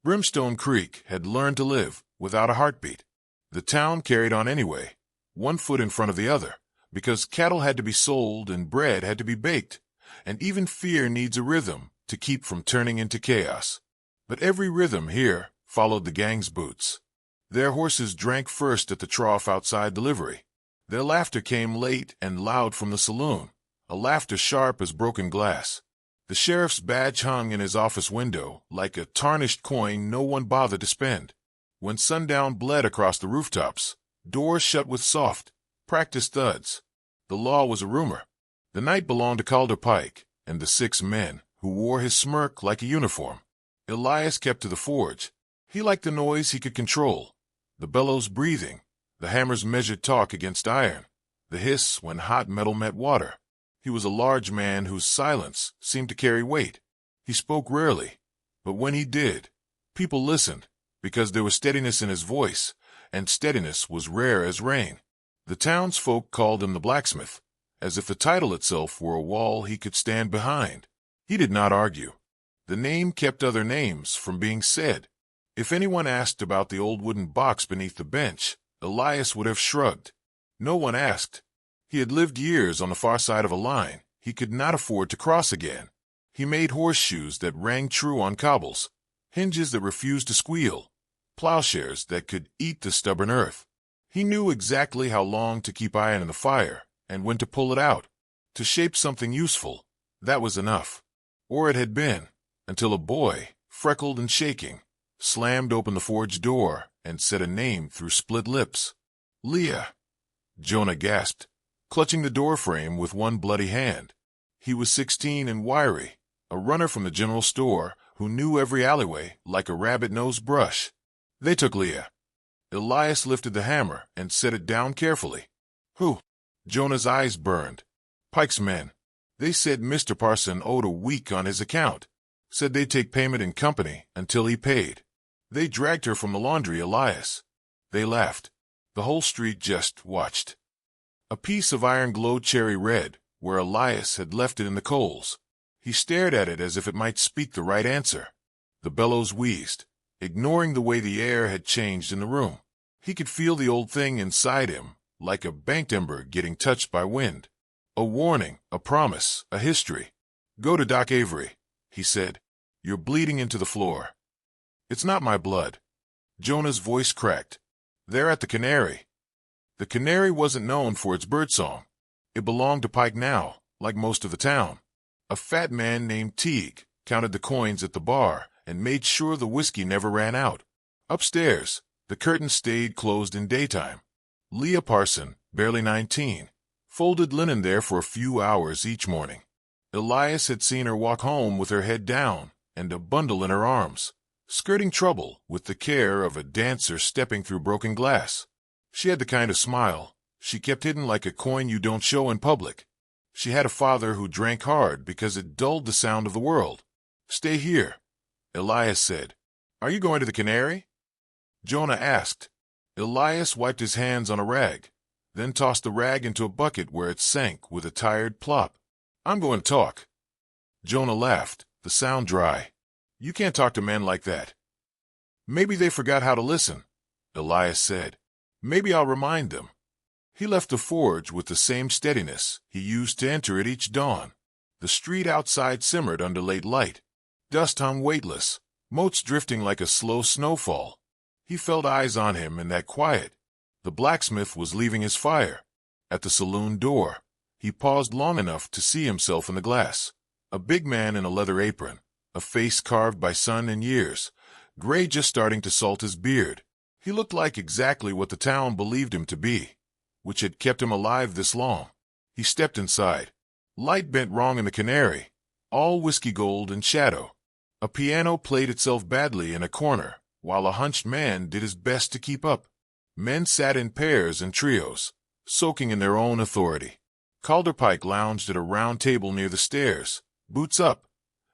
Brimstone Creek had learned to live without a heartbeat. The town carried on anyway, one foot in front of the other, because cattle had to be sold and bread had to be baked, and even fear needs a rhythm to keep from turning into chaos. But every rhythm here followed the gang's boots. Their horses drank first at the trough outside the livery. Their laughter came late and loud from the saloon, a laughter sharp as broken glass. The sheriff's badge hung in his office window like a tarnished coin no one bothered to spend. When sundown bled across the rooftops, doors shut with soft, practiced thuds. The law was a rumor. The night belonged to Calder Pike and the 6 men who wore his smirk like a uniform. Elias kept to the forge. He liked the noise he could control, the bellows breathing, the hammer's measured talk against iron, the hiss when hot metal met water. He was a large man whose silence seemed to carry weight. He spoke rarely, but when he did, people listened, because there was steadiness in his voice, and steadiness was rare as rain. The townsfolk called him the blacksmith, as if the title itself were a wall he could stand behind. He did not argue. The name kept other names from being said. If anyone asked about the old wooden box beneath the bench, Elias would have shrugged. No one asked. He had lived years on the far side of a line he could not afford to cross again. He made horseshoes that rang true on cobbles, hinges that refused to squeal, plowshares that could eat the stubborn earth. He knew exactly how long to keep iron in the fire and when to pull it out. To shape something useful, that was enough. Or it had been, until a boy, freckled and shaking, slammed open the forge door and said a name through split lips. Leah. Jonah gasped, clutching the doorframe with one bloody hand. He was 16 and wiry, a runner from the general store who knew every alleyway like a rabbit nose brush. They took Leah. Elias lifted the hammer and set it down carefully. Who? Jonah's eyes burned. Pike's men. They said Mr. Parson owed a week on his account. Said they'd take payment in company until he paid. They dragged her from the laundry, Elias. They laughed. The whole street just watched. A piece of iron glowed cherry red, where Elias had left it in the coals. He stared at it as if it might speak the right answer. The bellows wheezed, ignoring the way the air had changed in the room. He could feel the old thing inside him, like a banked ember getting touched by wind. A warning, a promise, a history. Go to Doc Avery, he said. You're bleeding into the floor. It's not my blood. Jonah's voice cracked. They're at the Canary. The Canary wasn't known for its birdsong. It belonged to Pike now, like most of the town. A fat man named Teague counted the coins at the bar and made sure the whiskey never ran out. Upstairs, the curtains stayed closed in daytime. Leah Parson, barely 19, folded linen there for a few hours each morning. Elias had seen her walk home with her head down and a bundle in her arms, skirting trouble with the care of a dancer stepping through broken glass. She had the kind of smile she kept hidden like a coin you don't show in public. She had a father who drank hard because it dulled the sound of the world. Stay here, Elias said. Are you going to the Canary? Jonah asked. Elias wiped his hands on a rag, then tossed the rag into a bucket where it sank with a tired plop. I'm going to talk. Jonah laughed, the sound dry. You can't talk to men like that. Maybe they forgot how to listen, Elias said. Maybe I'll remind them. He left the forge with the same steadiness he used to enter it each dawn. The street outside simmered under late light. Dust hung weightless, motes drifting like a slow snowfall. He felt eyes on him in that quiet. The blacksmith was leaving his fire. At the saloon door, he paused long enough to see himself in the glass. A big man in a leather apron, a face carved by sun and years, gray just starting to salt his beard. He looked like exactly what the town believed him to be, which had kept him alive this long. He stepped inside. Light bent wrong in the Canary, all whiskey gold and shadow. A piano played itself badly in a corner, while a hunched man did his best to keep up. Men sat in pairs and trios, soaking in their own authority. Calder Pike lounged at a round table near the stairs, boots up,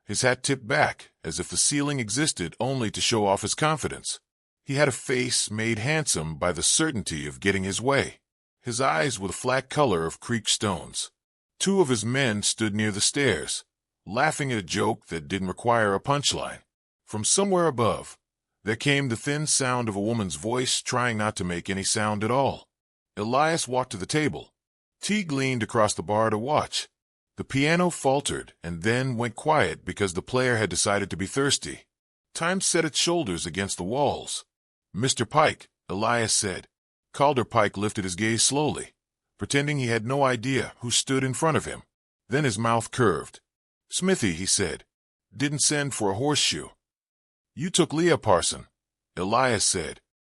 his hat tipped back as if the ceiling existed only to show off his confidence. He had a face made handsome by the certainty of getting his way. His eyes were the flat color of creek stones. Two of his men stood near the stairs, laughing at a joke that didn't require a punchline. From somewhere above, There came the thin sound of a woman's voice trying not to make any sound at all. Elias walked to the table. Teague leaned across the bar to watch. The piano faltered and then went quiet because the player had decided to be thirsty. Time set its shoulders against the walls. "Mr. Pike," Elias said. Calder Pike lifted his gaze slowly, pretending he had no idea who stood in front of him. Then his mouth curved. "Smithy," he said. "Didn't send for a horseshoe." "You took Leah Parson," Elias said.